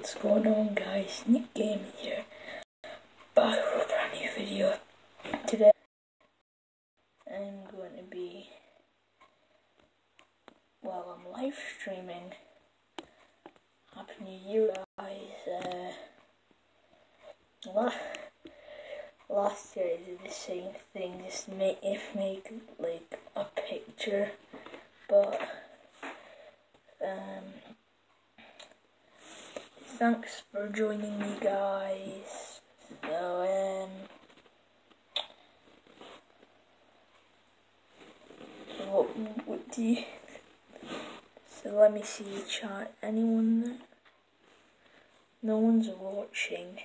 What's going on, guys? Nick Gaming here, back with a brand new video. Today I'm going to be, I'm live streaming. Happy New Year, guys. Last year I did the same thing, just make like a picture, but thanks for joining me, guys. So what do you? So let me see the chat. Anyone there? No one's watching.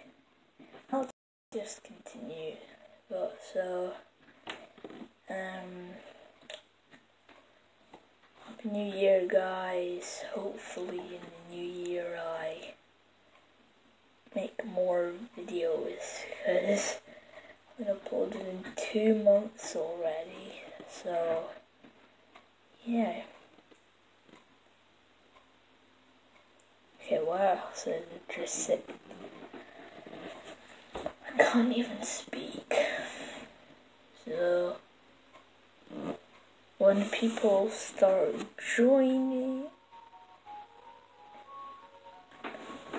I'll just continue. But so Happy New Year, guys. Hopefully in the new year I make more videos, because I've been uploaded in 2 months already. So yeah. Okay, wow, so just sit. I can't even speak. So when people start joining,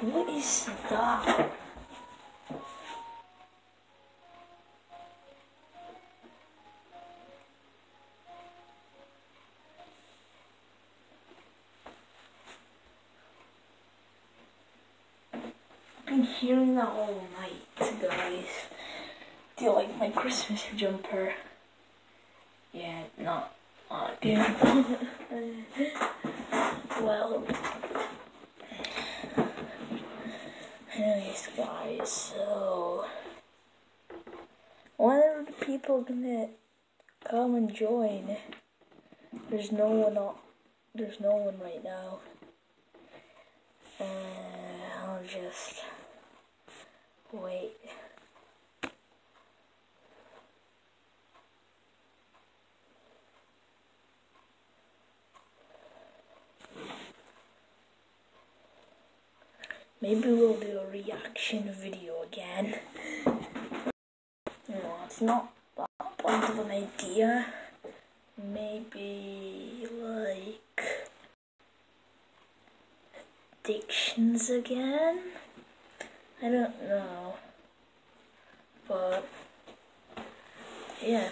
what is that? I've been hearing that all night, guys. Do you like my Christmas jumper? Yeah, not good. Well, anyways, guys, so when are the people gonna come and join? There's no one right now. I'll just wait. Maybe we'll do a reaction video again. No, it's not that bad of an idea. Maybe like addictions again? I don't know. But yeah.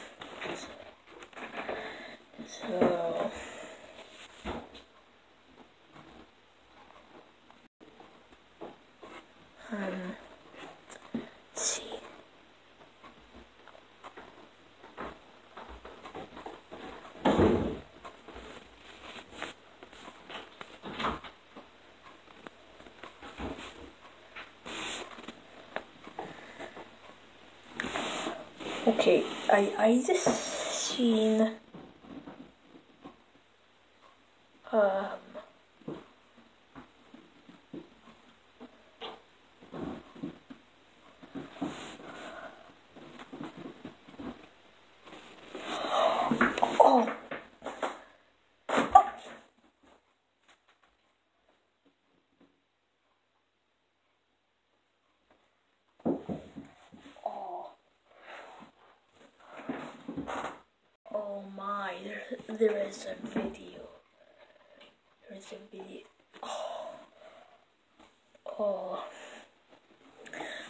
So let's see. Okay, I just seen oh my, there is a video. There is a video. Oh,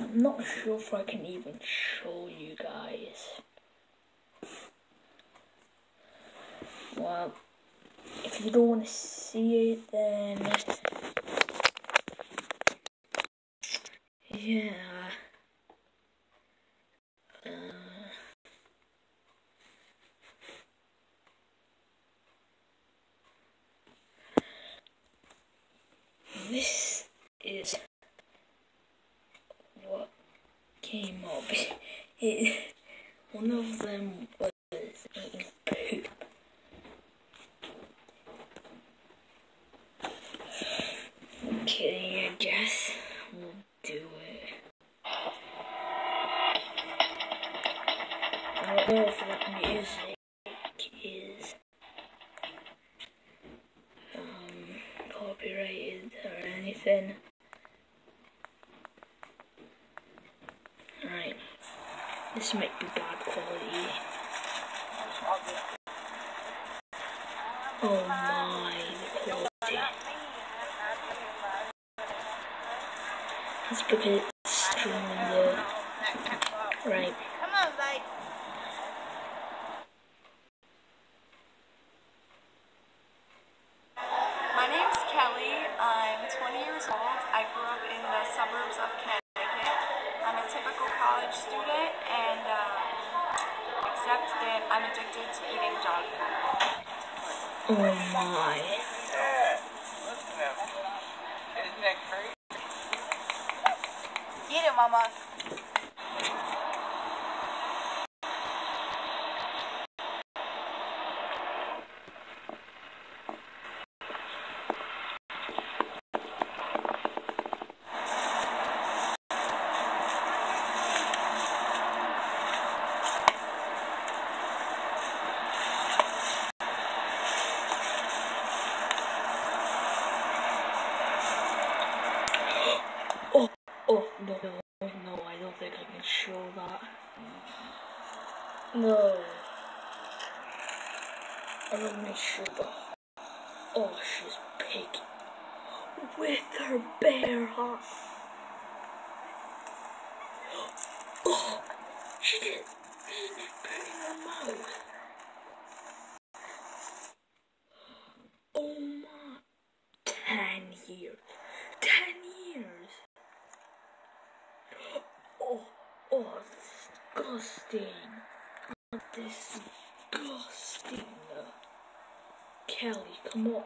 I'm not sure if I can even show you guys. Well, if you don't want to see it, then yeah. This is what came up. One of them was eating poop. Okay, I guess we'll do it. I don't know if that music is copyrighted or anything. This might be bad quality. Oh my, the quality. It's because it's streaming the... Right. Come on, bye. My name's Kelly. I'm 20 years old. I grew up in the suburbs of Connecticut. I'm a typical college student, and except that I'm addicted to eating dog food. Oh my. Isn't that crazy? Eat it, Mama. Oh, no, I don't think I can show that. No. I don't make sure that. Oh, she's picking with her bare heart. Oh, she did. She's putting her mouth. Oh my. 10 years. 10 years. Oh, disgusting. Disgusting. Kelly, come on.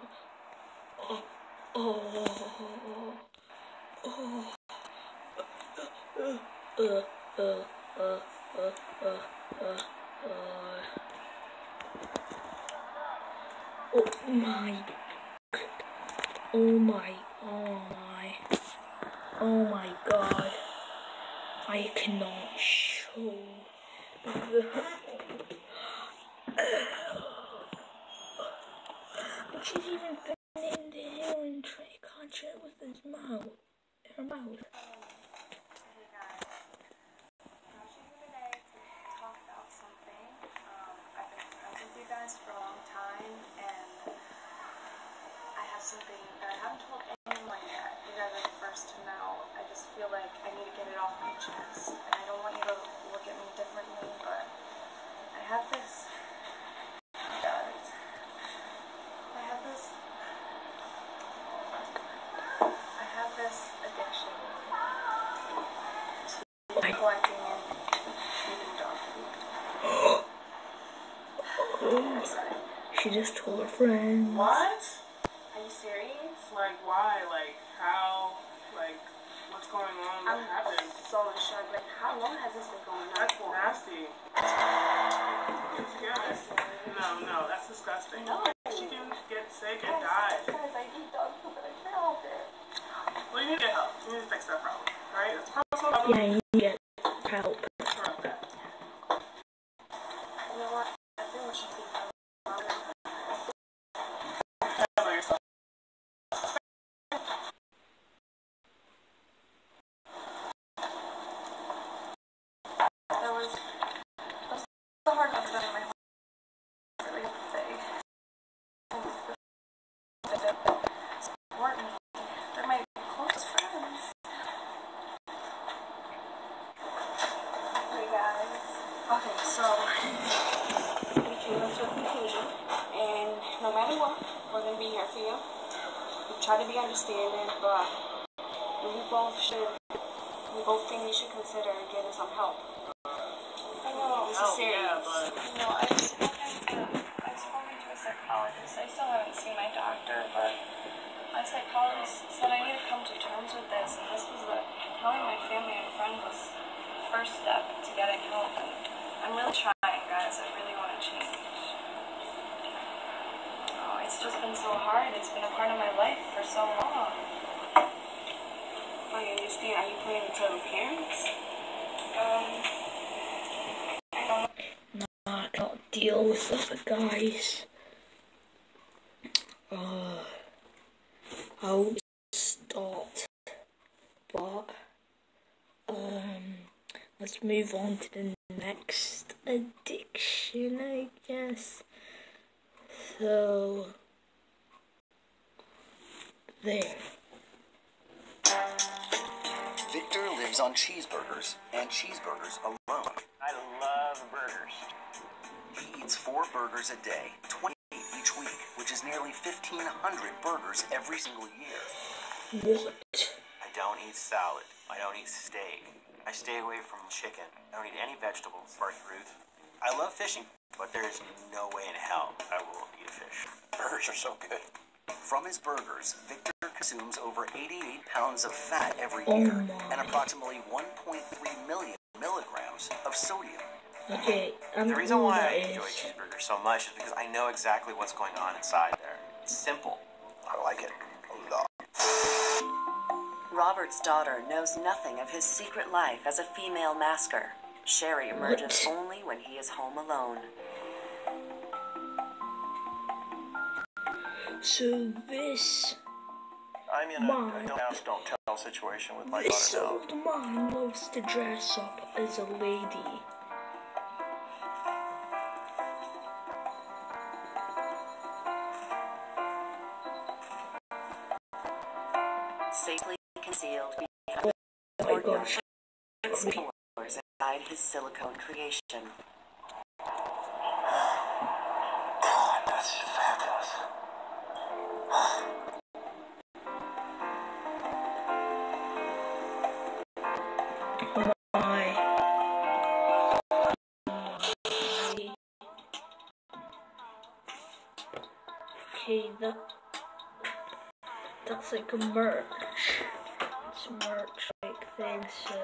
Oh my god. I cannot show the... She's even throwing it in the hair and can't share it with his mouth. Her mouth. Hey guys, I'm here today to talk about something. I've been friends with you guys for a long time, and I have something that I haven't told anyone yet. You guys are the first to know. I just feel like I need to get it off my chest, and I don't want you to look at me differently, but I have this. Guys, I have this addiction to collecting and eating dog food. I'm sorry. She just told her friend. What? Are you serious? Like, why? Like, how? Like, what's going on? What happened? So in shock. Like, how long has this been going on That's for? nasty. Get together. No, that's disgusting. No. She can get sick and die. Guys, I eat dog food, but I can't help it. Well, you need to get help. You need to fix that problem. Right? It's a personal problem. Yeah, you need to get help. Correct that. You know what? I think we should think about Handle yourself. That was so hard not to get in my heart. Really big. Important. They're my close friends. Hey guys. Okay, so we came up to a conclusion, and no matter what, we're gonna be here for you. We try to be understanding, but we both think we should consider getting some help. I know. This is serious. Yeah, but... You know, I've spoken to a psychologist. I still haven't seen my doctor, but my psychologist said I need to come to terms with this, and this was telling my family and friends was the first step to getting help. And I'm really trying, guys. I really want to change. Oh, it's just been so hard. It's been a part of my life for so long. I understand. Are you planning to tell your parents? I can't deal with other guys. I hope it stopped. But let's move on to the next addiction, I guess. So, there. Victor lives on cheeseburgers and cheeseburgers alone. I love burgers. He eats 4 burgers a day, 28 each week, which is nearly 1,500 burgers every single year. What? I don't eat salad. I don't eat steak. I stay away from chicken. I don't eat any vegetables or fruit. I love fishing, but there is no way in hell I will eat a fish. Burgers are so good. From his burgers, Victor consumes over 88 pounds of fat every year and approximately 1.3 million milligrams of sodium. Okay, The reason why I enjoy cheeseburgers so much is because I know exactly what's going on inside there. It's simple. I like it a lot. Robert's daughter knows nothing of his secret life as a female masker. Sherry emerges only when he is home alone. So this I'm in a don't ask, don't tell situation with my this daughter now. old man loves to dress up as a lady. Safely concealed behind Oh my gosh. spores inside his silicone creation. God, that's fabulous. Okay, that's like a merch. It's a merch like thing, so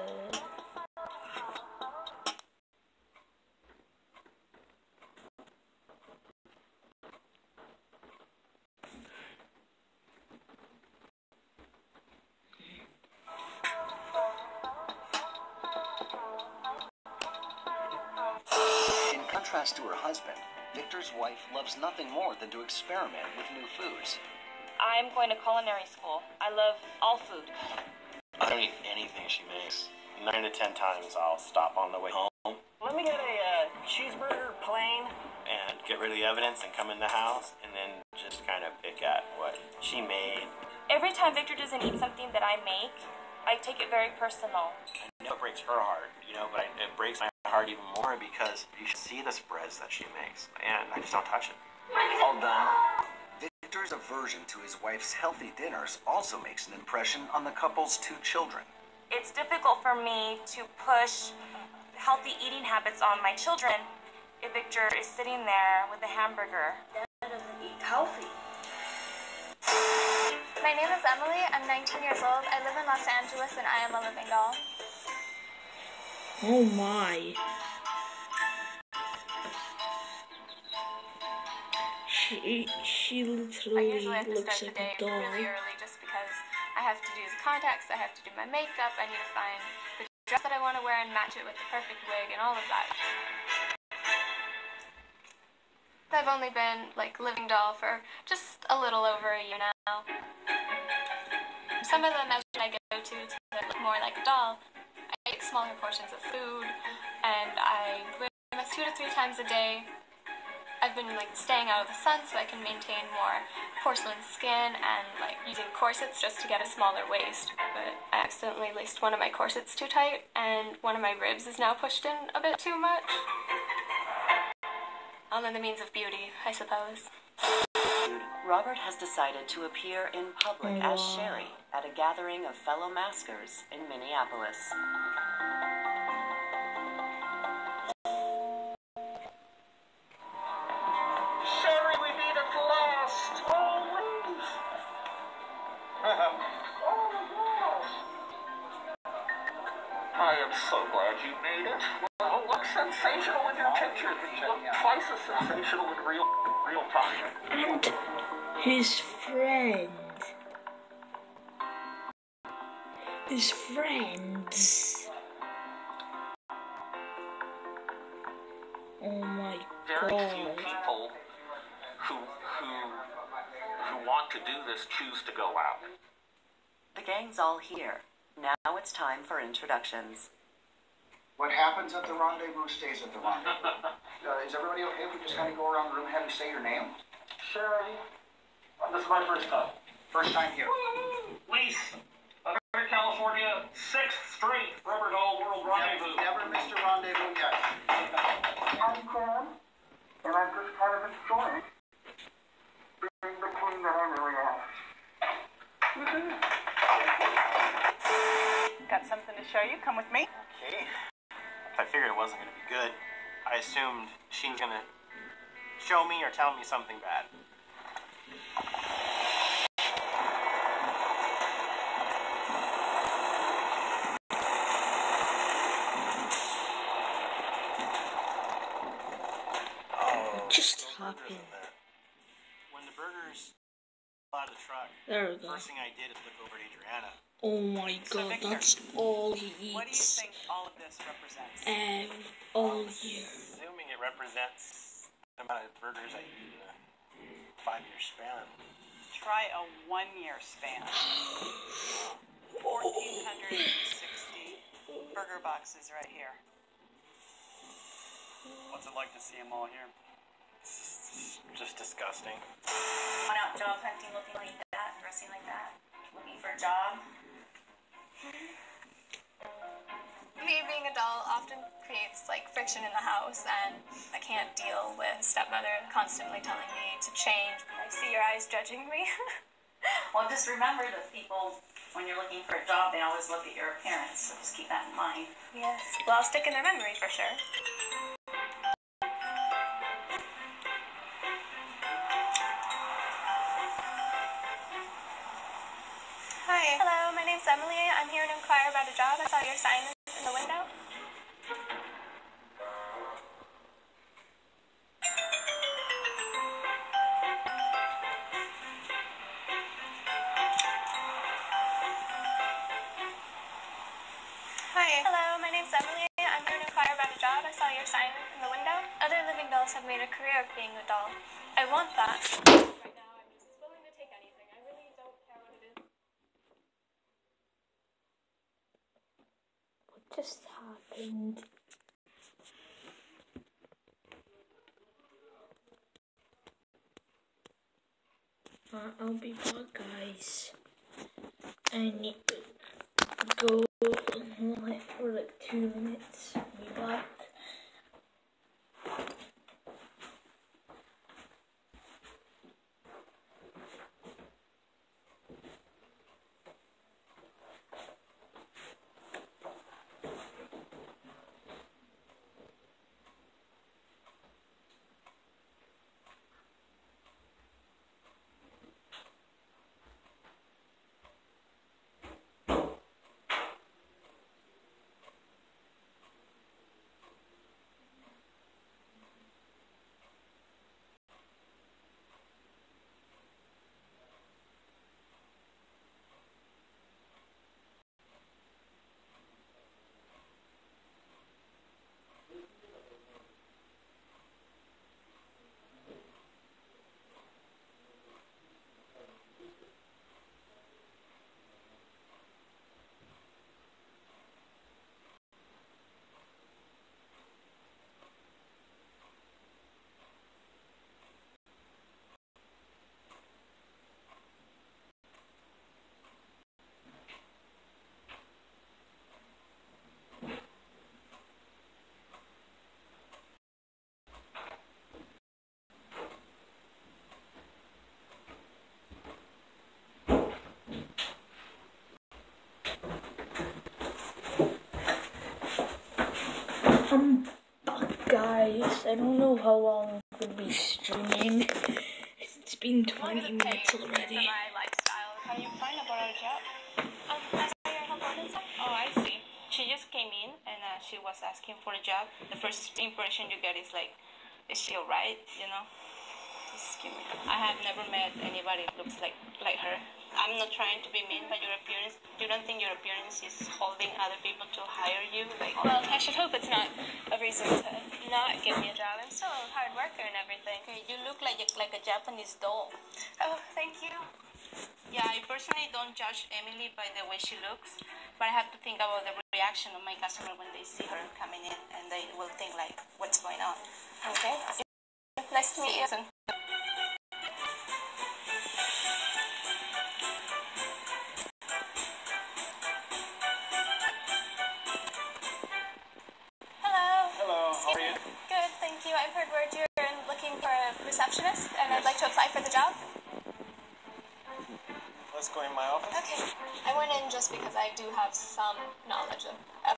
In contrast to her husband, Victor's wife loves nothing more than to experiment with new foods. I'm going to culinary school. I love all food. I don't eat anything she makes. 9 to 10 times I'll stop on the way home. Let me get a cheeseburger plain and get rid of the evidence and come in the house and then just kind of pick at what she made. Every time Victor doesn't eat something that I make, I take it very personal. I know it breaks her heart, but it breaks my heart even more because you should see the spreads that she makes and I just don't touch it. All done. Victor's aversion to his wife's healthy dinners also makes an impression on the couple's 2 children. It's difficult for me to push healthy eating habits on my children if Victor is sitting there with a hamburger. Dad doesn't eat healthy. My name is Emily. I'm 19 years old. I live in Los Angeles and I am a living doll. oh my. She I literally usually have to looks start the like day a doll. really early just because I have to do the contacts, I have to do my makeup, I need to find the dress that I want to wear and match it with the perfect wig and all of that. I've only been living doll for just a little over a year now. Some of the measures I go to look more like a doll, I eat smaller portions of food and I wear them 2 to 3 times a day. I've been staying out of the sun so I can maintain more porcelain skin and using corsets just to get a smaller waist. But I accidentally laced one of my corsets too tight and one of my ribs is now pushed in a bit too much. All in the means of beauty, I suppose. Robert has decided to appear in public as Sherry at a gathering of fellow maskers in Minneapolis. Sherry, we meet at last. Oh, oh my gosh. I am so glad you made it. Well, look sensational in your picture. You look twice as sensational in real time. And his friend. His friends. Oh my Very god. few people who want to do this choose to go out. The gang's all here. Now it's time for introductions. What happens at the rendezvous stays at the rendezvous. Is everybody okay if we just kind of go around the room and have you say your name? Sherry. This is my first time. First time here. Lease. Southern California, 6th Street, Riverdale World Rendezvous. Never missed a rendezvous yet. I'm Sam, and I'm just kind of enjoying being the queen that I really am. Got something to show you. Come with me. Okay. I figured it wasn't going to be good. I assumed she was going to show me or tell me something bad. What just happened? When the burgers fell out of the truck, There we go. first thing I did is look over at Adriana. Oh my god, Victor, that's all he eats. What do you think all of this represents? All year. Assuming it represents the amount of burgers I eat in a 5-year span. Try a 1-year span. 1,460 burger boxes right here. What's it like to see them all here? It's just disgusting. Went out job hunting looking like that, dressing like that, looking for a job. Me being a doll often creates like friction in the house, and I can't deal with stepmother constantly telling me to change. I see your eyes judging me. Well, just remember that people, when you're looking for a job, they always look at your appearance, so just keep that in mind. Yes. Well, I'll stick in their memory for sure. Hi. Hello, my name's Emily. I'm here to inquire about a job. I saw your sign in the window. Hi. Hello, my name's Emily. I'm here to inquire about a job. I saw your sign in the window. Other living dolls have made a career of being a doll. I want that. Right now, I'm just willing to take anything. I really don't care what it is. What just happened? I'll be back, guys. I need to go live for like 2 minutes. Be back. I'm back, guys. I don't know how long I'm going to be streaming. It's been 20 minutes already. My lifestyle. How you find about our job? I saw your help on inside. Oh, I see. She just came in and she was asking for a job. The first impression you get is like, is she alright? You know? Just give me. I have never met anybody who looks like her. I'm not trying to be mean, but your appearance, you don't think your appearance is holding other people to hire you? Like, Well, I should hope it's not a reason to not give me a job. I'm still a hard worker and everything. okay, you look like a Japanese doll. Oh, thank you. Yeah, I personally don't judge Emily by the way she looks, but I have to think about the reaction of my customer when they see her coming in, and they will think like, what's going on? Okay. Nice to meet you. Hello. Hello, how are you? Good, thank you. I've heard word you're looking for a receptionist, and I'd like to apply for the job. Let's go in my office. Okay. I went in just because I do have some knowledge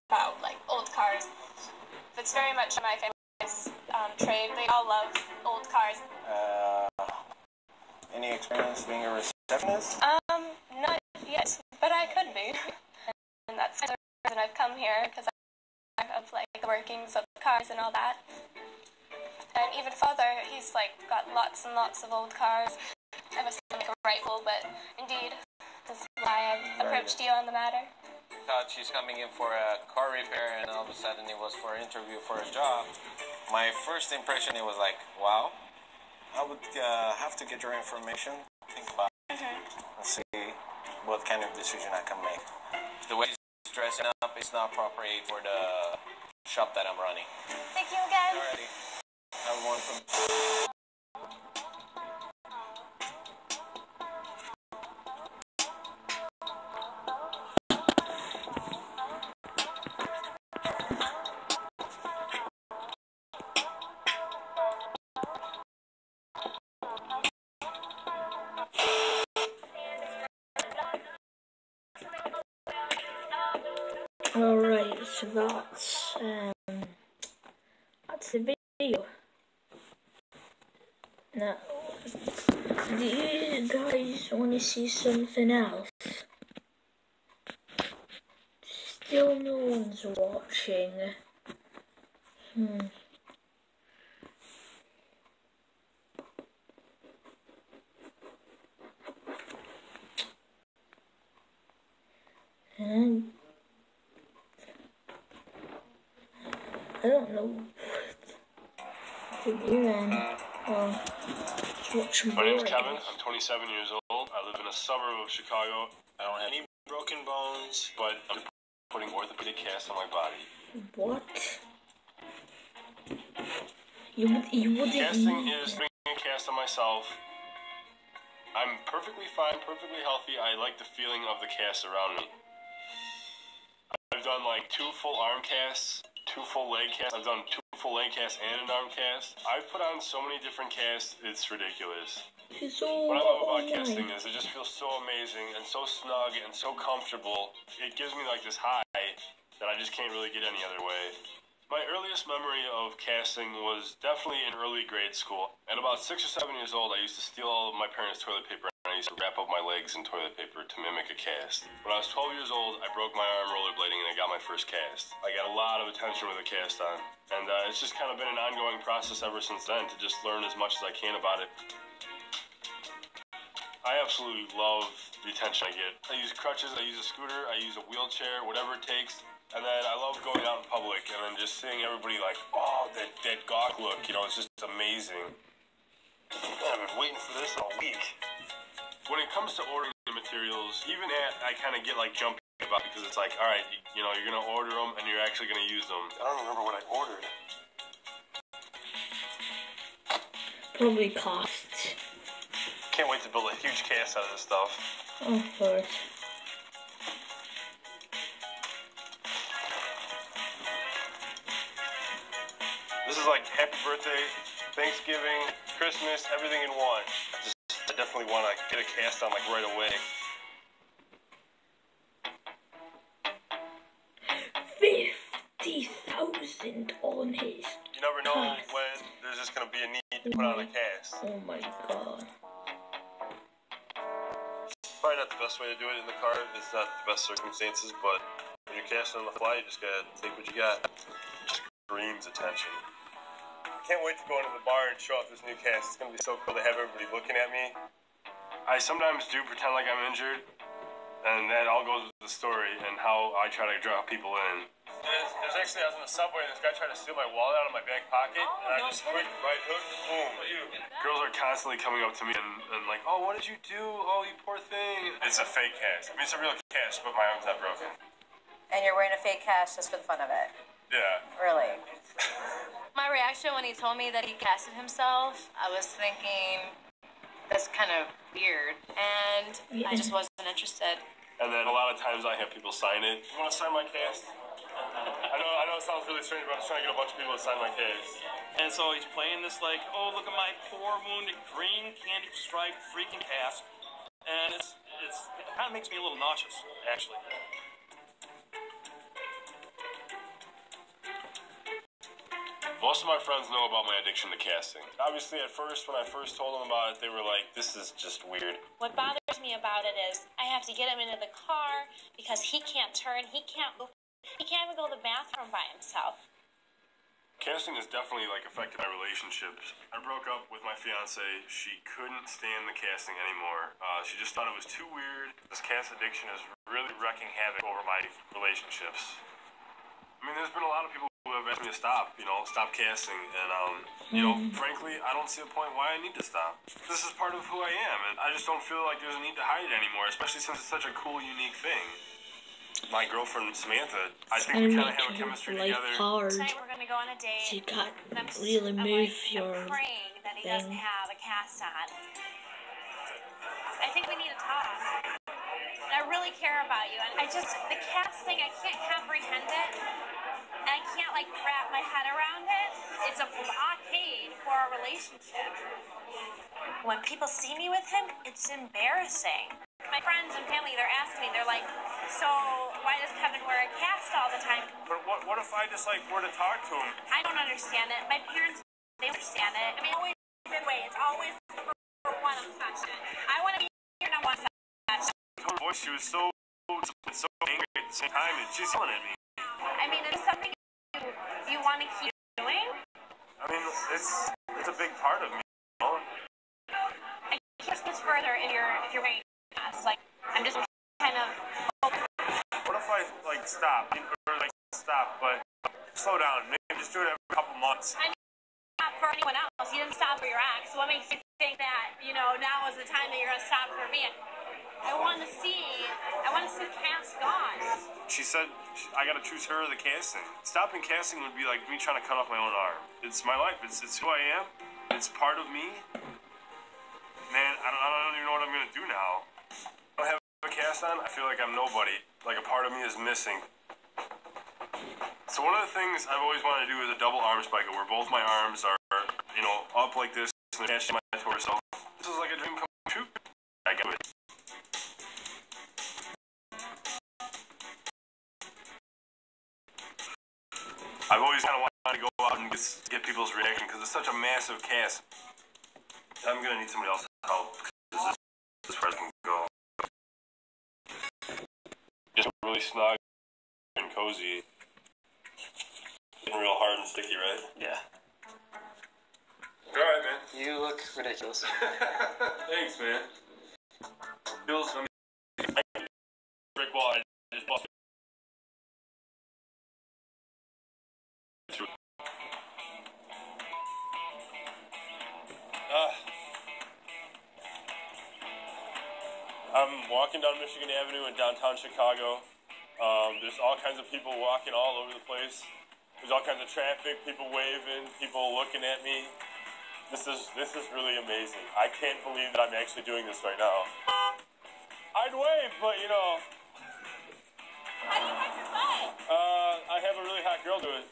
about like old cars. It's very much my family's trade. They all love old cars. Any experience being a receptionist? Not yet, but I could be. And that's the reason I've come here, because of like the workings of cars and all that. And even father, he's like got lots and lots of old cars. I have a rifle, but indeed, this is why I've approached you on the matter. Thought she's coming in for a car repair, and all of a sudden it was for an interview for a job. My first impression, it was like, wow. I would have to get your information, think about it, and see what kind of decision I can make. The way she's dressing up is not appropriate for the shop that I'm running. Thank you again. Alrighty. Have one from... Alright, so that's the video. Now, do you guys want to see something else? Still no one's watching. I don't know what to do, man. Just watch more. My name's Kevin. I'm 27 years old. I live in a suburb of Chicago. I don't have any broken bones, but I'm putting orthopedic casts on my body. What? You wouldn't. Casting is putting a cast on myself. I'm perfectly fine, perfectly healthy. I like the feeling of the cast around me. I've done like 2 full arm casts, 2 full leg casts. I've done 2 full leg casts and an arm cast. I've put on so many different casts, it's ridiculous. What I love about casting is it just feels so amazing and so snug and so comfortable. It gives me like this high that I just can't really get any other way. My earliest memory of casting was definitely in early grade school. At about 6 or 7 years old, I used to steal all of my parents' toilet paper and I used to wrap up my legs in toilet paper to mimic a cast. When I was 12 years old, I broke my arm rollerblading and I got my first cast. I got a lot of attention with a cast on. And it's just kind of been an ongoing process ever since then to just learn as much as I can about it. I absolutely love the attention I get. I use crutches, I use a scooter, I use a wheelchair, whatever it takes. And then I love going out in public and then just seeing everybody like, oh, that gawk look, you know, it's just amazing. Man, I've been waiting for this all week. When it comes to ordering the materials, even I kind of get like jumpy about it because it's like, all right, you know, you're going to order them and you're actually going to use them. I don't remember what I ordered. Probably costs. Can't wait to build a huge cast out of this stuff. Of course. This is like happy birthday, Thanksgiving, Christmas, everything in one. I definitely want to get a cast on like right away. 50,000 on his. You never know when there's just going to be a need to put on a cast. Oh my god. Probably not the best way to do it in the car. It's not the best circumstances, but when you're casting on the fly, you just gotta take what you got. It just screams attention. I can't wait to go into the bar and show off this new cast. It's gonna be so cool to have everybody looking at me. I sometimes do pretend like I'm injured, and that all goes with the story and how I try to draw people in. There's actually, I was in the subway and this guy tried to steal my wallet out of my back pocket, and I just quick right hook, boom. Girls are constantly coming up to me and like, oh, what did you do? Oh, you poor thing. It's a fake cast. I mean, it's a real cast, but my arm's not broken. And you're wearing a fake cast just for the fun of it? Yeah. Really? My reaction when he told me that he casted himself, I was thinking, that's kind of weird, and I just wasn't interested. And then a lot of times I have people sign it. You want to sign my cast? I know it sounds really strange, but I'm just trying to get a bunch of people to sign my cast. And so he's playing this like, oh, look at my poor wounded green candy striped freaking cast. And it kind of makes me a little nauseous, actually. Most of my friends know about my addiction to casting. Obviously, at first, when I first told them about it, they were like, this is just weird. What bothers me about it is I have to get him into the car because he can't turn, he can't move, he can't even go to the bathroom by himself. Casting has definitely affected my relationships. I broke up with my fiance. She couldn't stand the casting anymore. She just thought it was too weird. This cast addiction is really wreaking havoc over my relationships. I mean, there's been a lot of people who have asked me to stop, stop casting, and, frankly, I don't see a point why I need to stop. This is part of who I am, and I just don't feel like there's a need to hide it anymore, especially since it's such a cool, unique thing. My girlfriend, Samantha, I think we kind of have a chemistry together. Tonight we're going to go on a date. She got I'm really move your I'm praying that he doesn't have a cast on. I think we need to talk. I really care about you, and the cast thing, I can't comprehend it. And I can't wrap my head around it. It's a blockade for our relationship. When people see me with him, it's embarrassing. My friends and family, they're asking me, they're like, so why does Kevin wear a cast all the time? But what if I just were to talk to him? I don't understand it. My parents, they understand it. I mean, always the way. It's always for one obsession. I want to be here and I want to obsession. Her voice, she was so angry at the same time, and she's yelling at me. I mean, it's something you want to keep doing? I mean, it's a big part of me, I can't push further if you're wearing us. I'm just kind of. What if I stop? Stop, but slow down. Maybe just do it every couple months. I mean, not for anyone else. You didn't stop for your ex. What makes you think that now is the time that you're gonna stop for me? I want to see the cast gone. She said I gotta choose her or the casting. Stopping casting would be like me trying to cut off my own arm. It's my life. It's who I am. It's part of me. Man, I don't even know what I'm gonna do now. I don't have a cast on. I feel like I'm nobody. Like a part of me is missing. So one of the things I've always wanted to do is a double arm spiker, where both my arms are, up like this and attached to my torso. This is like a dream come true. I got it. I've always kind of wanted to go out and get people's reaction because it's such a massive cast. I'm gonna need somebody else's help because this part can go. Just really snug and cozy. Getting real hard and sticky, right? Yeah. Alright, man. You look ridiculous. Thanks, man. Feels brick wall. I just busted. I'm walking down Michigan Avenue in downtown Chicago. There's all kinds of people walking all over the place. There's all kinds of traffic, people waving, people looking at me. This is really amazing. I can't believe that I'm actually doing this right now. I'd wave, but I have a really hot girl do it.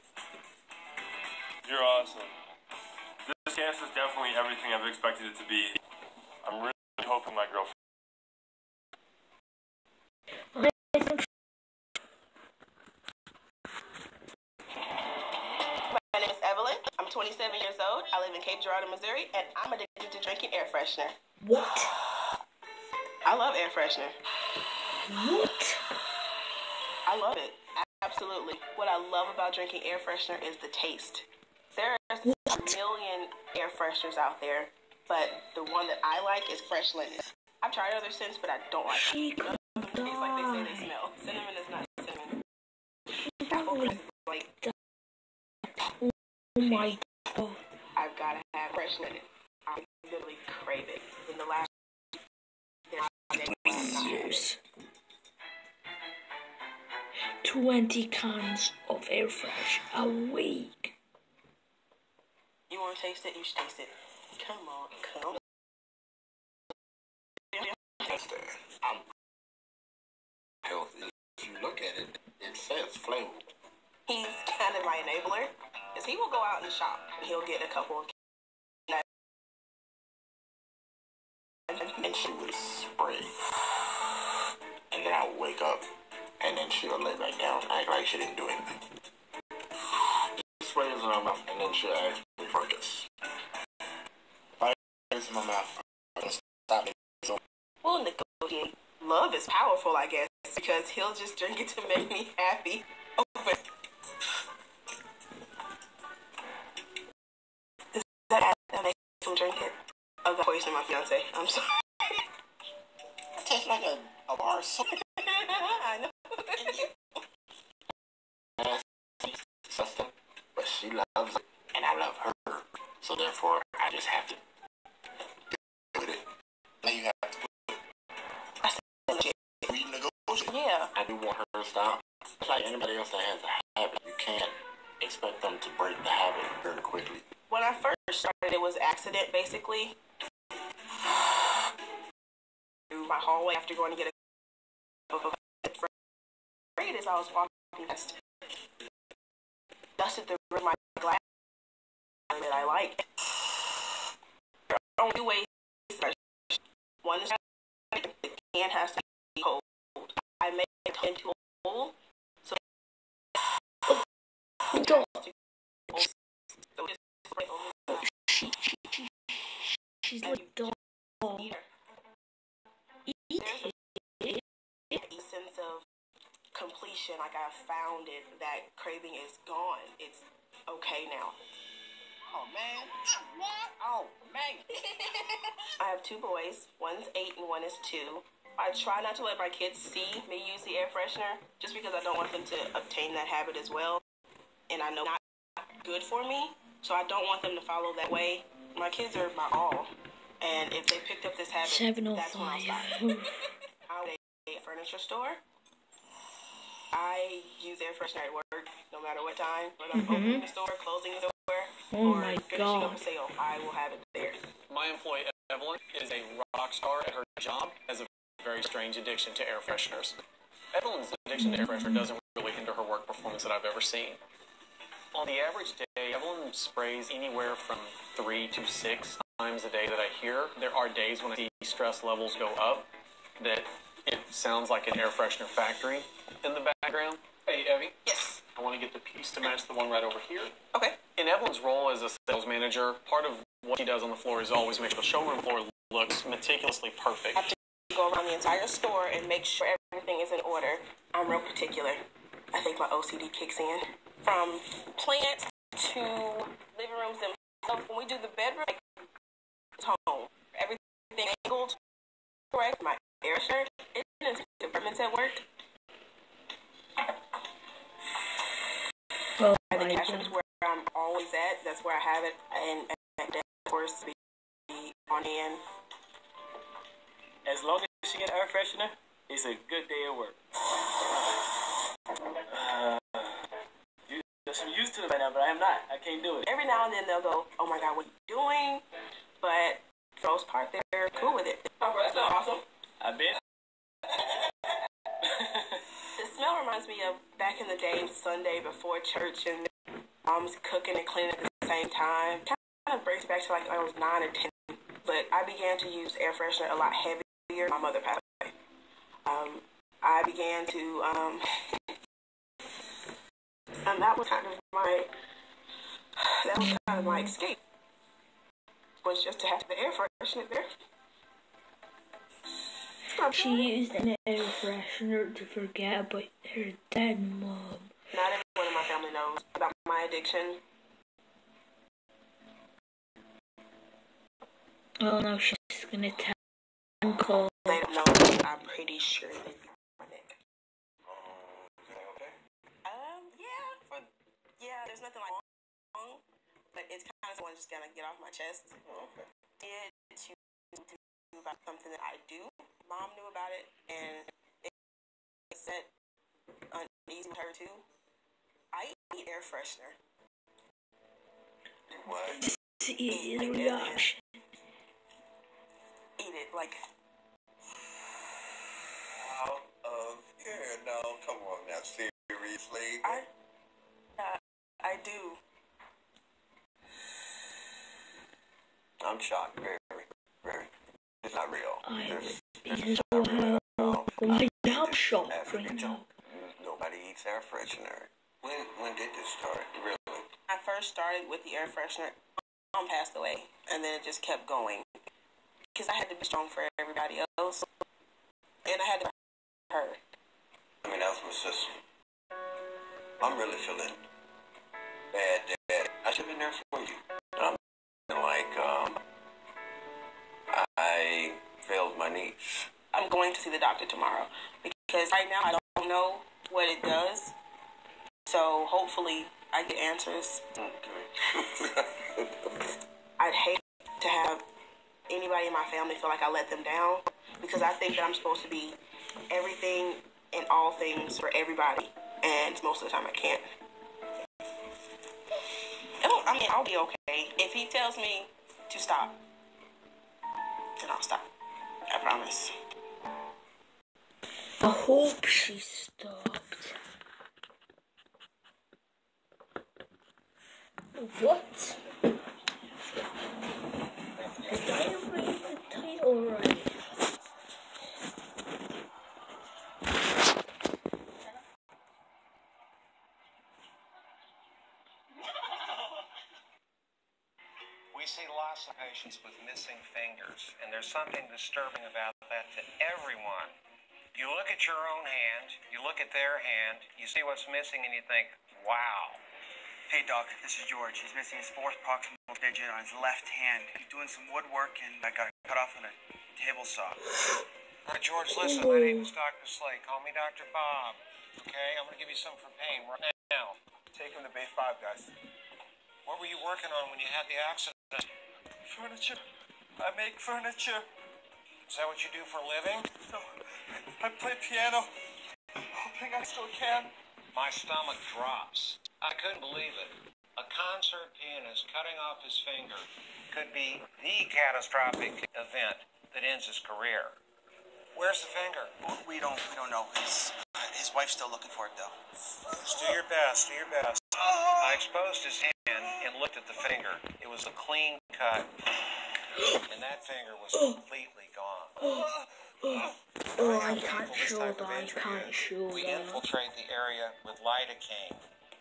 You're awesome. This cast is definitely everything I've expected it to be. I'm really hoping my girlfriend. My name is Evelyn. I'm 27 years old. I live in Cape Girardeau, Missouri, and I'm addicted to drinking air freshener. What? I love air freshener. What? I love it. Absolutely. What I love about drinking air freshener is the taste. There's a million air fresheners out there, but the one that I like is fresh linen. I've tried others since, but I don't like it. None of them taste like they say they smell. Cinnamon is not cinnamon. like, oh my god. I've got to have freshener. I literally crave it. In the last years. 20 cans of air fresh a week. You want to taste it? You should taste it. Come on, come on. I'm healthy. If you look at it, it says flavor. He's kind of my enabler, because he will go out and shop. He'll get a couple of and she would spray. And then I would wake up, and then she'll lay back down, act like she didn't do anything. She sprays in her mouth, and then she'll ask me for a kiss. If I kiss in my mouth, I'm going to stop it. So we'll negotiate. Love is powerful, I guess, because he'll just drink it to make me happy. Is that makes him drink it? Oh, God, poisoning my fiance. I'm sorry. It tastes like a bar of soap. I know. Disgusting, but she loves it, and I love her. So therefore, I just have to do with it. Now you have to renegotiate. Yeah. I do want her to stop. It's like anybody else that has a habit. You can't expect them to break the habit very quickly. When I first started, it was accident, basically. Through my hallway after going to get a afraid as I was walking past, dusted the rim of my glass that I like. There are only two ways. One is the can has to be cold. I made it into a bowl, so she's like a dog. There's a sense of completion, like I found it, that craving is gone. It's okay now. Oh, man. What? Oh, man. I have two boys. One's 8 and one is 2. I try not to let my kids see me use the air freshener, just because I don't want them to obtain that habit as well. And I know it's not good for me, so I don't want them to follow that way. My kids are my all. And if they picked up this habit, that's when I'll stop. I'm at a furniture store. I use air freshener at work, no matter what time. Whether I'm opening the store, closing the door, or finishing up a sale, I will have it there. My employee, Evelyn, is a rock star at her job, has a very strange addiction to air fresheners. Evelyn's addiction to air freshener doesn't really hinder her work performance that I've ever seen. On the average day, Evelyn sprays anywhere from 3 to 6 times a day that I hear. There are days when I see stress levels go up, that it sounds like an air freshener factory in the background. Hey, Evie. Yes. I want to get the piece to match the one right over here. Okay. In Evelyn's role as a sales manager, part of what she does on the floor is always make sure the showroom floor looks meticulously perfect. I have to go around the entire store and make sure everything is in order. I'm real particular. I think my OCD kicks in. From plants to living rooms themselves. When we do the bedroom, like, it's home. Everything angled correct. My air shirt. It didn't take departments at work. Oh, the cash is where I'm always at. That's where I have it. And of course, be on hand. As long as she gets air freshener, it's a good day at work. I'm used to it right now, but I am not. I can't do it. Every now and then they'll go, "Oh my God, what are you doing?" But for the most part, they're cool with it. Oh, that's awesome. I bet. The smell reminds me of back in the day, Sunday before church, and mom's cooking and cleaning at the same time. Kind of brings back to like I was 9 or 10. But I began to use air freshener a lot heavier. My mother passed away. I began to and that was kind of my escape. Was just to have the air freshener there. She used an air freshener to forget about her dead mom. Not everyone in my family knows about my addiction. Oh no, she's gonna tell Uncle. They don't know. I'm pretty sure they know my neck. Okay. Yeah. there's nothing like wrong, but it's kind of someone just gonna get off my chest. Okay. Did to about something that I do. Mom knew about it, and it set uneasy with her too. I eat air freshener. What? See the reaction. Eat it like. Out of here. No, come on now, seriously. I do. I'm shocked, very, very. It's not real. It's not real. I'm shocked right now. Nobody eats air freshener. When did this start? Really? I first started with the air freshener. Mom passed away, and then it just kept going. Because I had to be strong for everybody else, and I had to her. I mean, that was my sister. I'm really feeling bad, Dad. I should have been there for you. I'm like, I failed my niece. I'm going to see the doctor tomorrow because right now I don't know what it does. So hopefully I get answers. Okay. I'd hate to have anybody in my family feel like I let them down because I think that I'm supposed to be everything and all things for everybody, and most of the time I can't. I'll be okay. If he tells me to stop, then I'll stop. I promise. I hope she stopped. What? Did I read the title right? We see lots of patients with missing fingers, and there's something disturbing about that to everyone. You look at your own hand, you look at their hand, you see what's missing, and you think, wow. Hey, Doc, this is George. He's missing his fourth proximal digit on his left hand. He's doing some woodwork, and I got it cut off with a table saw. George, listen, my name is Dr. Slay. Call me Dr. Bob, okay? I'm going to give you some for pain right now. Take him to Bay 5, guys. What were you working on when you had the accident? Furniture. I make furniture. Is that what you do for a living? No, I play piano. Hoping I still can. My stomach drops. I couldn't believe it. A concert pianist cutting off his finger could be the catastrophic event that ends his career. Where's the finger? We don't know. His wife's still looking for it, though. Just do your best, do your best. I exposed his hand and looked at the finger. It was a clean cut, and that finger was completely gone. I can't show that, I can't show We that. infiltrate the area with lidocaine,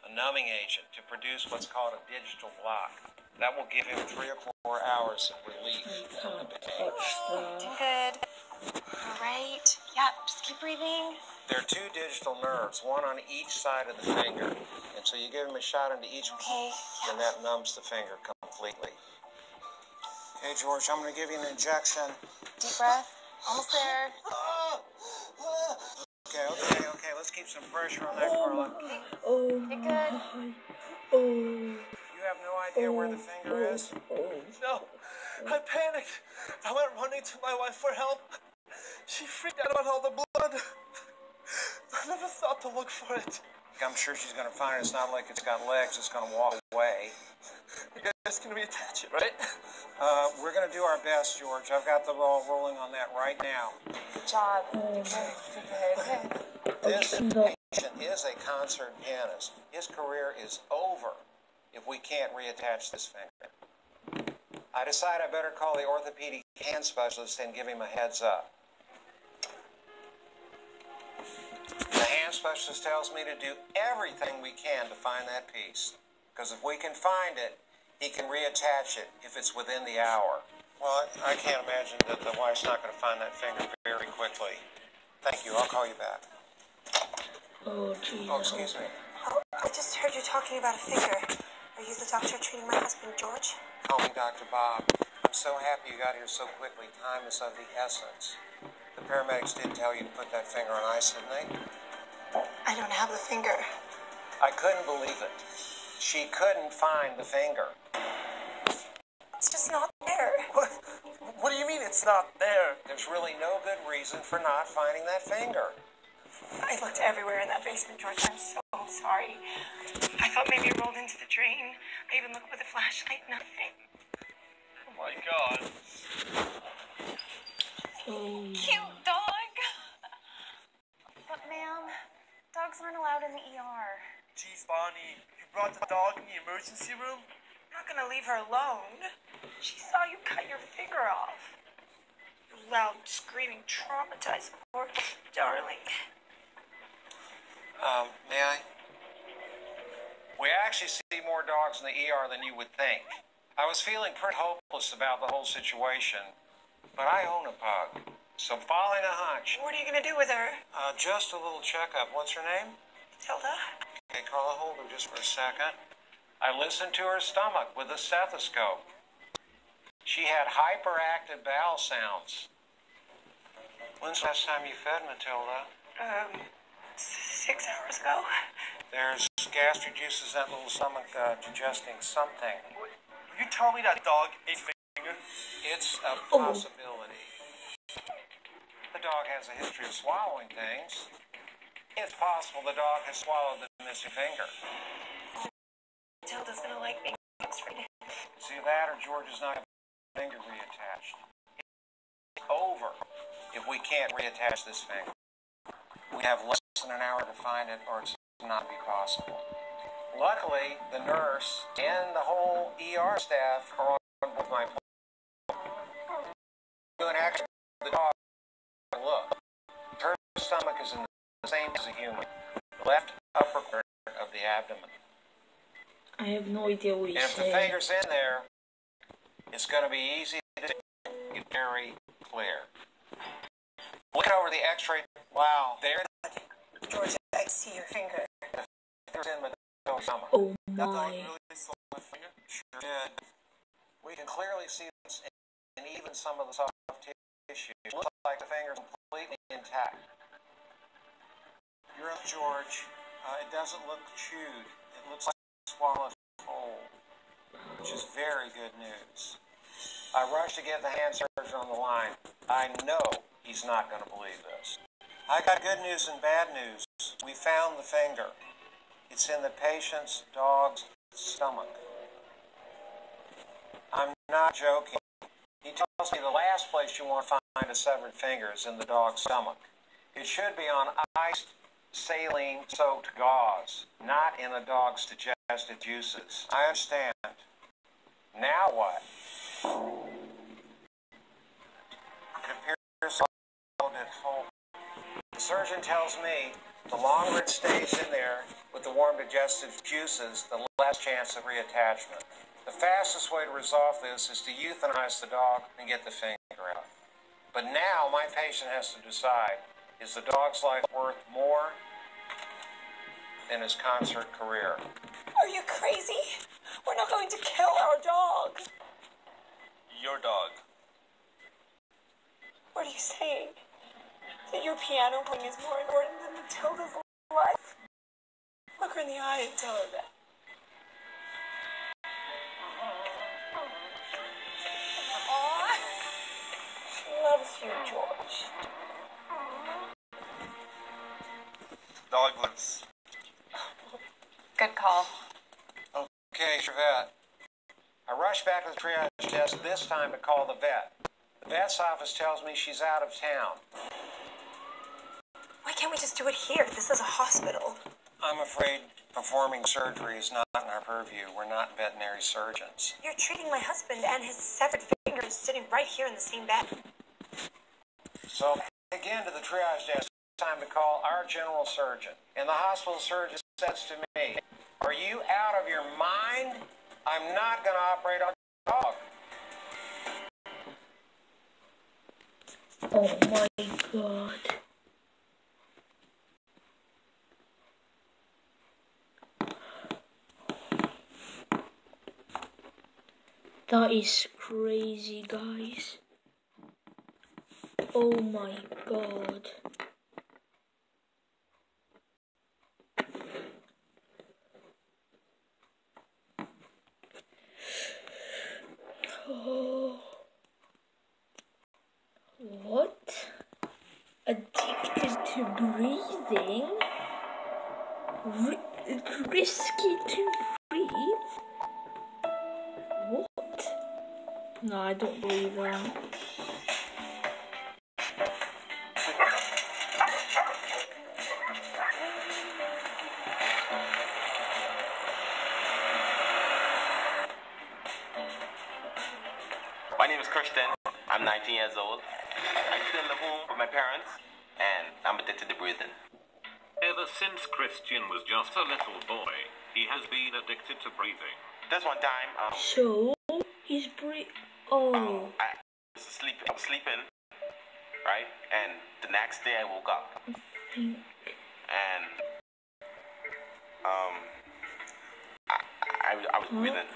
a numbing agent, to produce what's called a digital block. That will give him 3 or 4 hours of relief from the pain. Doing good. All right. Yeah, just keep breathing. There are 2 digital nerves, one on each side of the finger. And so you give him a shot into each one, and that numbs the finger completely. Okay, George, I'm going to give you an injection. Deep breath. Almost there. Okay. Let's keep some pressure on that, Carla. You're good. You have no idea where the finger is? No, I panicked. I went running to my wife for help. She freaked out about all the blood. I never thought to look for it. I'm sure she's going to find it. It's not like it's got legs. It's going to walk away. You guys can reattach it, right? We're going to do our best, George. I've got the ball rolling on that right now. Good job. Okay. This patient is a concert pianist. His career is over if we can't reattach this finger. I decide I better call the orthopedic hand specialist and give him a heads up. The hand specialist tells me to do everything we can to find that piece. Because if we can find it, he can reattach it if it's within the hour. Well, I can't imagine that the wife's not going to find that finger very quickly. Thank you. I'll call you back. Oh, geez. Oh, excuse me. Oh, I just heard you talking about a finger. Are you the doctor treating my husband, George? Call me Dr. Bob. I'm so happy you got here so quickly. Time is of the essence. The paramedics did tell you to put that finger on ice, didn't they? I don't have the finger. I couldn't believe it. She couldn't find the finger. It's just not there. What do you mean it's not there? There's really no good reason for not finding that finger. I looked everywhere in that basement, George. I'm so sorry. I thought maybe it rolled into the drain. I even looked with a flashlight. Nothing. Oh my God. Cute dog. But ma'am, dogs aren't allowed in the ER. Geez, Bonnie, you brought the dog in the emergency room? I'm not gonna leave her alone. She saw you cut your finger off. Your loud, screaming, traumatized poor darling. May I? We actually see more dogs in the ER than you would think. I was feeling pretty hopeless about the whole situation, but I own a pug, so following a hunch. What are you gonna do with her? Just a little checkup. What's her name? Tilda? Okay, Carla, hold her just for a second. I listened to her stomach with a stethoscope. She had hyperactive bowel sounds. When's the last time you fed Matilda? 6 hours ago. There's gastric juices in that little stomach digesting something. You told me that dog ate finger? It's a possibility. The dog has a history of swallowing things. It's possible the dog has swallowed the missing finger. Tilda's gonna like being x-rayed. See that, or George is not having the finger reattached. It's over if we can't reattach this finger. We have less than an hour to find it, or it's not be possible. Luckily, the nurse and the whole ER staff are on with my plan. Doing actually the dog look. Her stomach is in the same as a human. The left upper corner of the abdomen. I have no idea what And you're if the saying. finger's in there, it's going to be easy to see, very clear. Look over the x-ray. Wow, there. George, I see your finger. The finger's in the stomach. Oh That dog my. really saw my finger? Sure did. We can clearly see this in even some of the soft tissue. It looks like the finger's completely intact. You're up, George. It doesn't look chewed. It looks like swallowed whole, which is very good news. I rushed to get the hand surgeon on the line. I know he's not going to believe this. I got good news and bad news. We found the finger. It's in the patient's dog's stomach. I'm not joking. He tells me the last place you want to find a severed finger is in the dog's stomach. It should be on iced, saline-soaked gauze, not in a dog's digestive juices. I understand. Now what? It appears a bit whole. The surgeon tells me the longer it stays in there with the warm digestive juices, the less chance of reattachment. The fastest way to resolve this is to euthanize the dog and get the finger out. But now my patient has to decide, is the dog's life worth more than his concert career? Are you crazy? We're not going to kill our dog. Your dog. What are you saying? That your piano playing is more important than Matilda's life? Look her in the eye and tell her that. Aww. She loves you, George. Dog lives. Good call. Okay, Vet. I rushed back to the triage desk this time to call the vet. The vet's office tells me she's out of town. Why can't we just do it here? This is a hospital. I'm afraid performing surgery is not in our purview. We're not veterinary surgeons. You're treating my husband, and his severed finger is sitting right here in the same bed. So, again to the triage desk. It's time to call our general surgeon. And the hospital surgeon says to me, "Are you out of your mind? I'm not going to operate on your dog." Oh my god. That is crazy, guys. Oh my god. to breathing? Risky to breathe? What? No, I don't believe that. My name is Christian. I'm 19 years old. I still live home with my parents, and I'm addicted to breathing. Ever since Christian was just a little boy, he has been addicted to breathing. This one time, So he's oh. I was sleeping, right? And the next day I woke up, and I was breathing.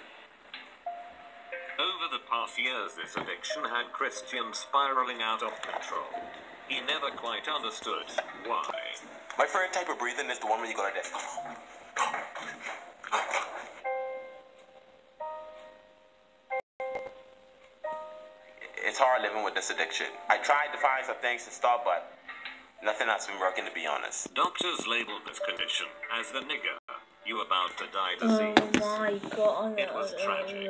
Over the past years, this addiction had Christian spiraling out of control. He never quite understood why. My favorite type of breathing is the one where you go like this. It's hard living with this addiction. I tried to find some things to stop, but nothing has been working, to be honest. Doctors labeled this condition as the nigger. You about to die disease. Oh my god. It was tragic.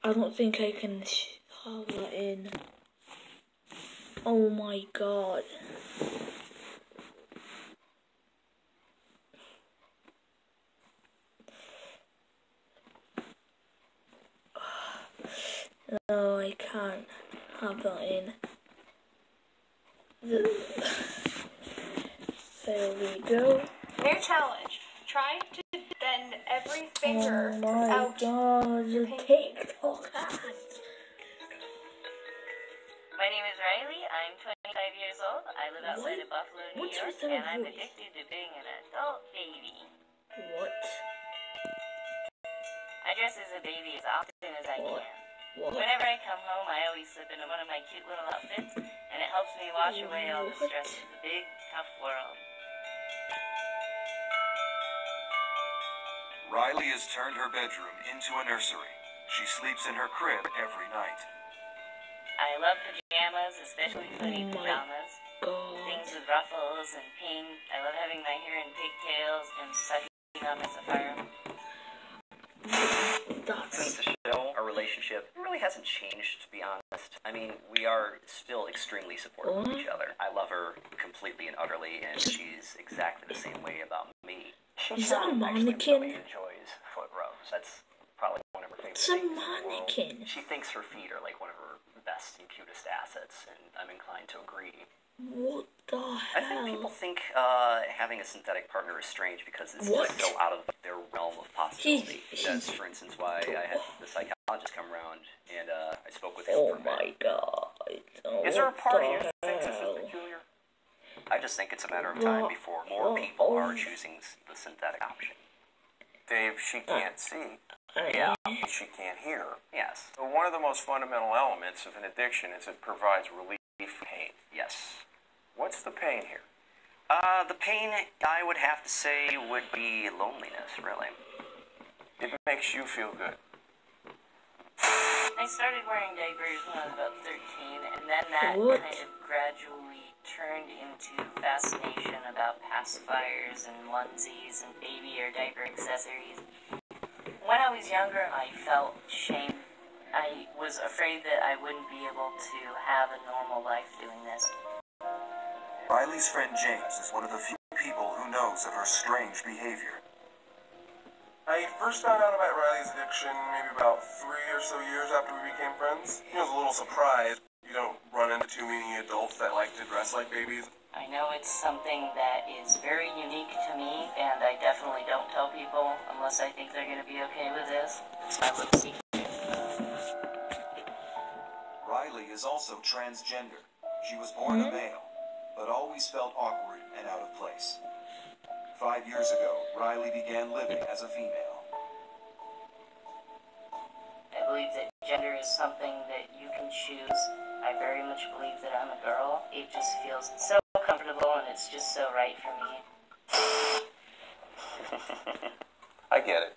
I don't think I can have that in. Oh my god. No, I can't have that in. There we go. New challenge. Try to bend every finger Oh my out. god, the TikTok ads. My name is Riley. I'm 25 years old. I live outside of Buffalo, New York, and I'm addicted to being an adult baby. What? I dress as a baby as often as I can. What? Whenever I come home, I always slip into one of my cute little outfits, and it helps me wash away all the stress of the big, tough world. Riley has turned her bedroom into a nursery. She sleeps in her crib every night. I love pajamas, especially footy pajamas. Things with ruffles and pink. I love having my hair in pigtails and sucking on my sapphire. Since the show, our relationship really hasn't changed, to be honest. I mean, we are still extremely supportive of each other. I love her completely and utterly, and she's exactly the same way about me. Is that a mannequin? Really enjoys foot rubs. That's probably one of her favorite It's a things in the world. mannequin. She thinks her feet are like one of her best and cutest assets, and I'm inclined to agree. What the hell? I think people think having a synthetic partner is strange because it's just so out of their realm of possibility. That's, for instance, why I had the psychologist come around and I spoke with him for a minute. Oh my god. Oh, is there a part of you that thinks thinks this is peculiar? I just think it's a matter of time before more people are choosing the synthetic option. Dave, she can't see. Yeah. She can't hear. Yes. So one of the most fundamental elements of an addiction is it provides relief from pain. Yes. What's the pain here? The pain, I would have to say, would be loneliness, really. It makes you feel good. I started wearing diapers when I was about 13, and then that kind of gradually turned into fascination about pacifiers and onesies and baby or diaper accessories. When I was younger, I felt shame. I was afraid that I wouldn't be able to have a normal life doing this. Riley's friend James is one of the few people who knows of her strange behavior. I first found out about Riley's addiction maybe about 3 or so years after we became friends. I was a little surprised. You don't run into too many adults that like to dress like babies. I know it's something that is very unique to me, and I definitely don't tell people unless I think they're going to be okay with this. It's my little secret. Riley is also transgender. She was born a male, but always felt awkward and out of place. 5 years ago, Riley began living as a female. I believe that gender is something that you can choose. I very much believe that I'm a girl. It just feels so comfortable and it's just so right for me. I get it.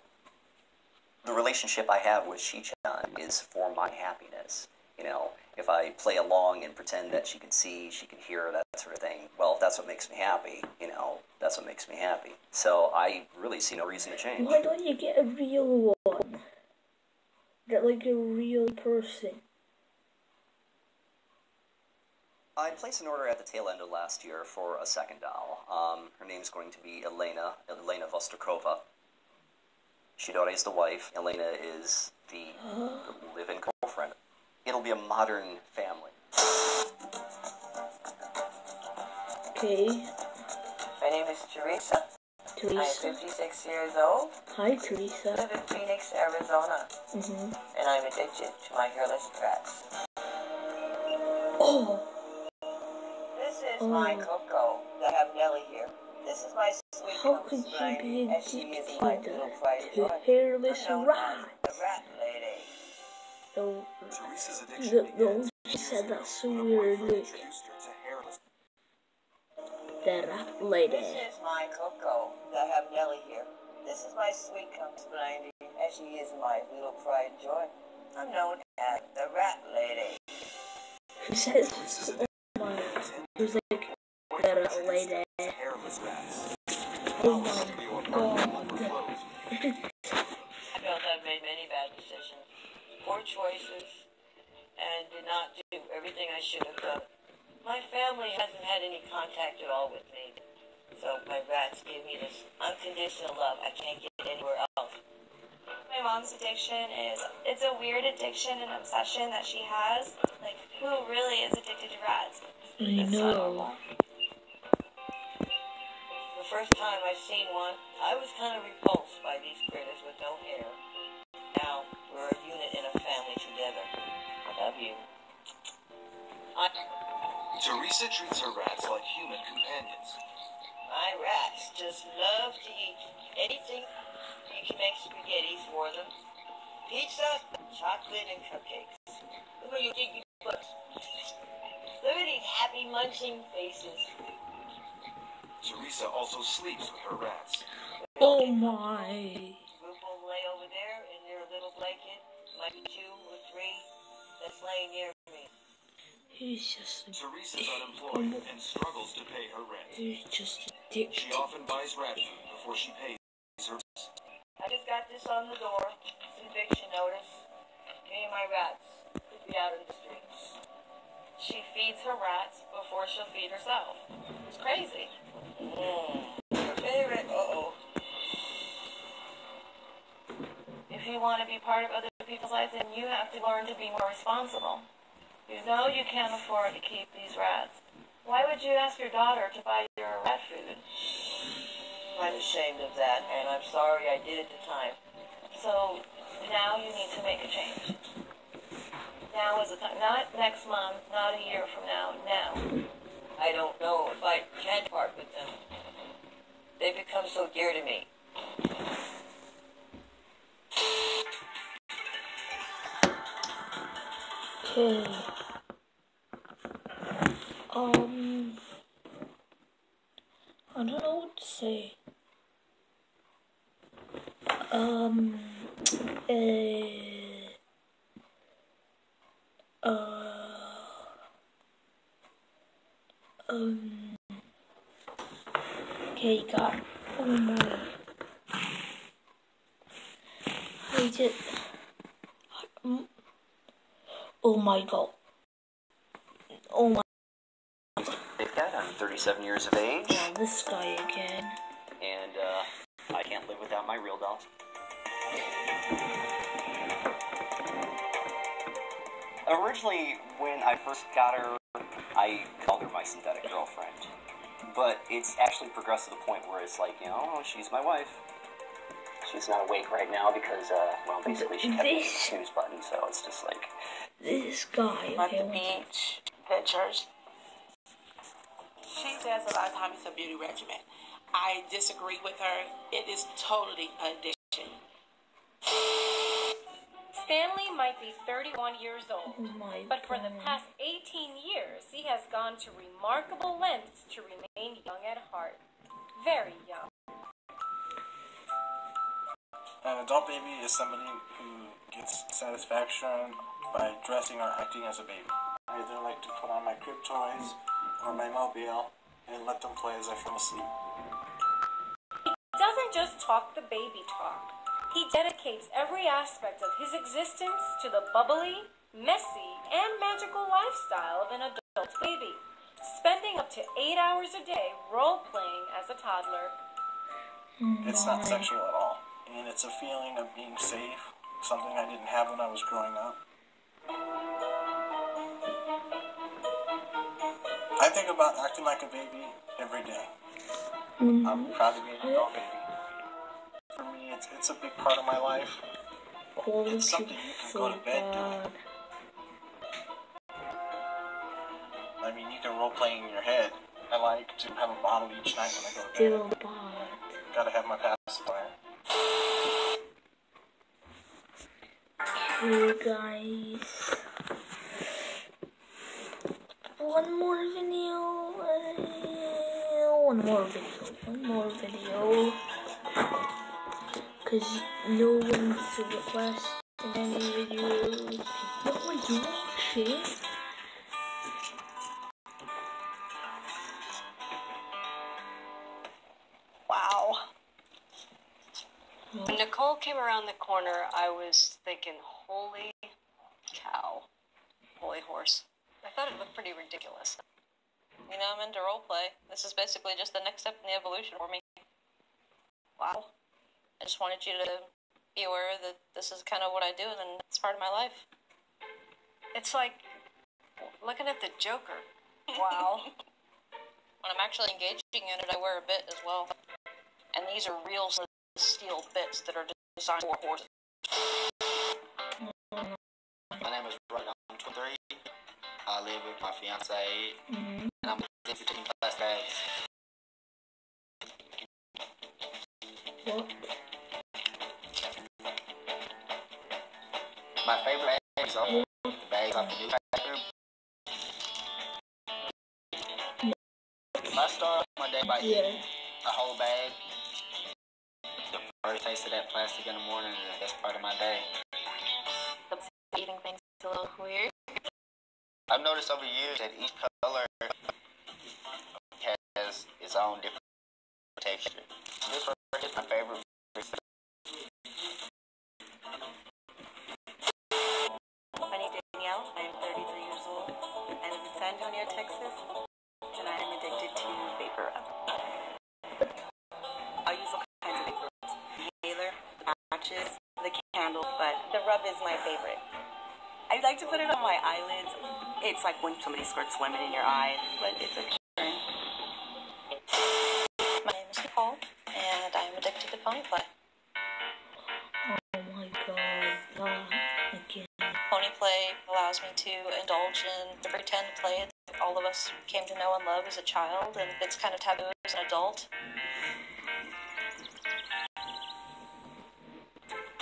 The relationship I have with Shi-chan is for my happiness. You know, if I play along and pretend that she can see, she can hear, that sort of thing, well, if that's what makes me happy, you know, that's what makes me happy. So I really see no reason to change. Why don't you get a real one? Get like a real person. I placed an order at the tail end of last year for a second doll. Her name's going to be Elena Vostrokova. Shidori is the wife. Elena is the live-in girlfriend. It'll be a modern family. Okay. My name is Teresa. I'm 56 years old. Hi, Teresa. I live in Phoenix, Arizona. And I'm addicted to my hairless rats. Oh. This is my Coco. I have Nellie here. This is my sweet How could you be addicted to hairless rat? The rat lady. No, she said that so weird. Look. The rat lady. This is my Coco. I have Nellie here. This is my sweet companion, and she is my little pride and joy. I'm known as the rat lady. Who says? Oh my. Who's like the rat lady? Oh my god. I felt I've made many bad decisions, poor choices, and did not do everything I should have done. My family hasn't had any contact at all with me, so my rats give me this unconditional love I can't get anywhere else. My mom's addiction it's a weird addiction and obsession that she has. Like, who really is addicted to rats? I know. The first time I seen one, I was kind of repulsed by these critters with no hair. Now, we're a unit in a family together. I love you. Teresa treats her rats like human companions. My rats just love to eat anything. You can make spaghettis for them. Pizza, chocolate, and cupcakes. Look at you dinky butts. Look at these happy munching faces. Teresa also sleeps with her rats. Oh my. Group will lay over there in their little blanket. Might be 2 or 3 that's laying near me. He's just Teresa's unemployed and struggles to pay her rent. He's just addicted. She often buys rat food before she pays her rent. I just got this on the door. It's an eviction notice. Me and my rats could be out in the streets. She feeds her rats before she'll feed herself. It's crazy. Your favorite. Uh-oh. If you want to be part of other people's lives, then you have to learn to be more responsible. You know you can't afford to keep these rats. Why would you ask your daughter to buy your rat food? I'm ashamed of that, and I'm sorry I did at the time. So now you need to make a change. Now is the time. Not next month, not a year from now. Now. I don't know if I can part with them. They've become so dear to me. Okay. I don't know what to say. Okay, God. Oh my. I just. Oh my God. Oh my. I'm 37 years of age. Oh, this guy again. And I can't live without my real doll. Originally, when I first got her, I called her my synthetic girlfriend. But it's actually progressed to the point where it's like, you know, she's my wife. She's not awake right now because, well, basically she kept the snooze button, so it's just like... This guy, at the beach, pictures. She says a lot of times it's a beauty regimen. I disagree with her. It is totally addiction. Stanley might be 31 years old, but for the past 18 years, he has gone to remarkable lengths to remain young at heart. Very young. An adult baby is somebody who gets satisfaction by dressing or acting as a baby. I either like to put on my crib toys or my mobile and let them play as I fall asleep. He doesn't just talk the baby talk. He dedicates every aspect of his existence to the bubbly, messy, and magical lifestyle of an adult baby, spending up to 8 hours a day role-playing as a toddler. It's not sexual at all, and it's a feeling of being safe, something I didn't have when I was growing up. I think about acting like a baby every day. I'm proud to be an adult baby. For me, it's a big part of my life. It's something you can go to bed doing. I mean, you can role play in your head. I like to have a bottle each night when I go to bed. Gotta have my pacifier. Okay, guys. One more video. Because no one's requesting any videos. What are you watching? Wow. When Nicole came around the corner, I was thinking, holy cow. Holy horse. I thought it looked pretty ridiculous. You know, I'm into roleplay. This is basically just the next step in the evolution for me. Wow. I just wanted you to be aware that this is kind of what I do and it's part of my life. It's like looking at the Joker. Wow. When I'm actually engaging in it, I wear a bit as well. And these are real steel bits that are designed for horses. My name is Roy. I'm 23. I live with my fiance, and I'm addicted to plastic bags. What? My favorite bags are the bags off the newspaper. If I start my day by eating a whole bag, the first taste of that plastic in the morning is the best part of my day. Eating things a little weird. I've noticed over years that each color has its own different texture. This one is my favorite. My name is Danielle. I am 33 years old. I live in San Antonio, Texas, and I am addicted to vapor rub. I use all kinds of vapor rubs. The inhaler, the patches, the candle, but the rub is my favorite. I like to put it on my eyelids. It's like when somebody squirts lemon in your eye, but it's a concern. My name is Nicole, and I am addicted to pony play. Oh my god, not again. Pony play allows me to indulge in the pretend play that all of us came to know and love as a child, and it's kind of taboo as an adult.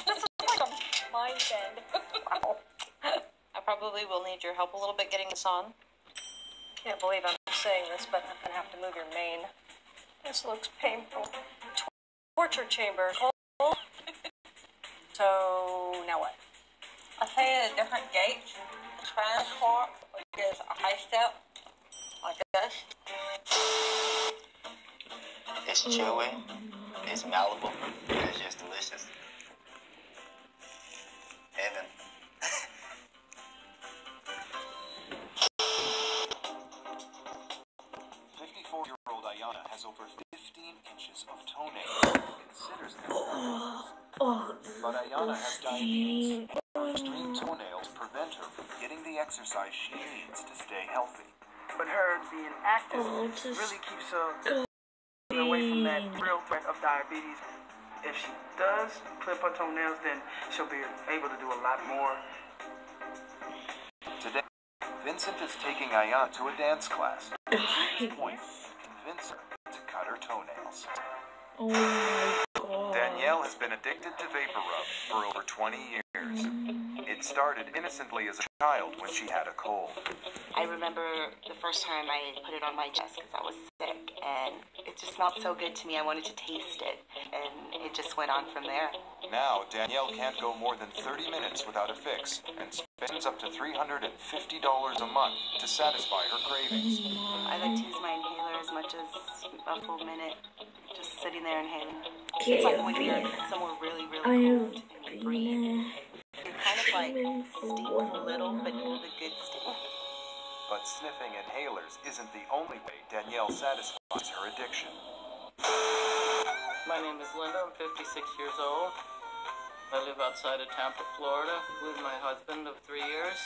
This is like a mind bend. Wow. I probably will need your help a little bit getting this on. Can't believe I'm saying this, but I'm gonna have to move your mane. This looks painful. Torture chamber. So, now what? I'll tell you the different gates. Spinal cord, which is a high step, like this. It's chewy, it's malleable, and it's just delicious. Heaven. 54-year-old Ayana has over 15 inches of toenails and considers them toenails. But Ayana has diabetes. Her extreme toenails prevent her from getting the exercise she needs to stay healthy. But her being active really keeps her away from that real threat of diabetes. If she does clip her toenails, then she'll be able to do a lot more. Today, Vincent is taking Ayana to a dance class. At this point, convince her to cut her toenails. Oh my god. Danielle has been addicted to vapor rub for over 20 years. It started innocently as a child when she had a cold. I remember the first time I put it on my chest because I was sick, and it just smelled so good to me. I wanted to taste it, and it just went on from there. Now, Danielle can't go more than 30 minutes without a fix and spends up to $350 a month to satisfy her cravings. I like to use my inhaler as much as a full minute, just sitting there inhaling. Okay, It's like when you're somewhere really, really cold and you breathe. It kind of like stings a little, but the good sting. But sniffing inhalers isn't the only way Danielle satisfies her addiction. My name is Linda. I'm 56 years old. I live outside of Tampa, Florida, with my husband of 3 years.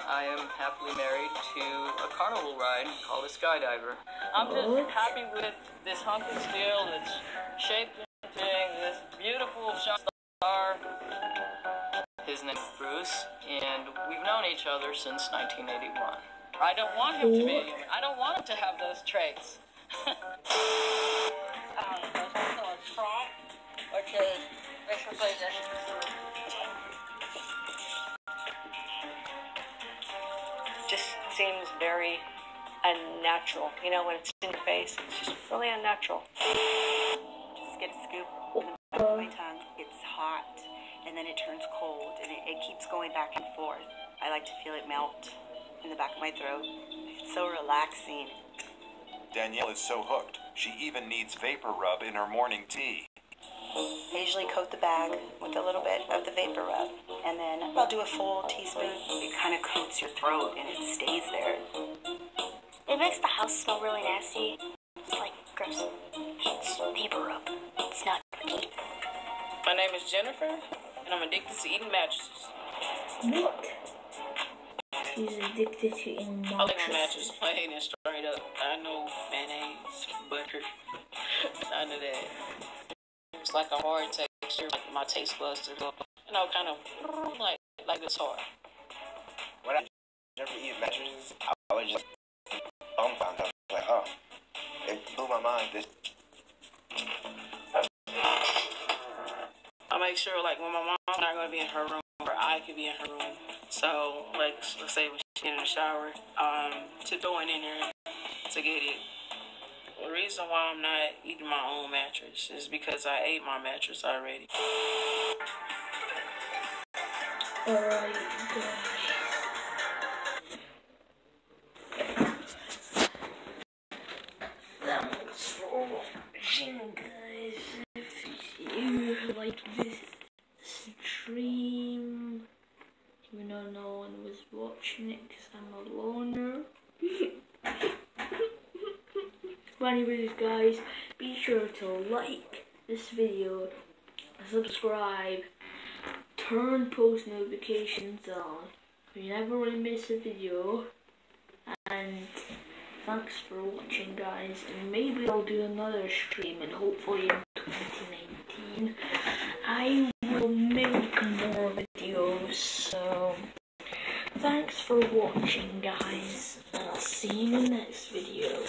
I am happily married to a carnival ride called a skydiver. I'm just happy with this hunk of steel that's shaped into this beautiful star. His name is Bruce, and we've known each other since 1981. I don't want him to be a human. I don't want him to have those traits. There's also a trot, which is basically this. Just seems very unnatural. You know, when it's in your face, it's just really unnatural. Just get a scoop in the back of my tongue. It's hot, and then it turns cold, and it keeps going back and forth. I like to feel it melt in the back of my throat. It's so relaxing. Danielle is so hooked, she even needs vapor rub in her morning tea. I usually coat the bag with a little bit of the vapor rub, and then I'll do a full teaspoon. It kind of coats your throat, and it stays there. It makes the house smell really nasty. It's like gross. It's vapor rub. It's not cookie. My name is Jennifer, and I'm addicted to eating mattresses. What? She's addicted to eating mattresses. I like my mattress plain and straight up. I know mayonnaise, butter, none of that. It's like a hard texture, like my taste buds to go, you know, kind of like this hard. When I never eat mattresses, I was just dumbfounded. I was like, oh, it blew my mind. I make sure, like, when my mom's not going to be in her room, or I could be in her room. So, like, let's say when she's in the shower, to going in there to get it. The reason why I'm not eating my own mattress is because I ate my mattress already. Alright, thanks for watching, guys. If you like this stream, even though no one was watching it because I'm a loner. But anyways, guys, be sure to like this video, subscribe, turn post notifications on so you never really miss a video. And thanks for watching, guys, and maybe I'll do another stream, and hopefully in 2019 I will make more videos. So thanks for watching, guys, and I'll see you in the next video.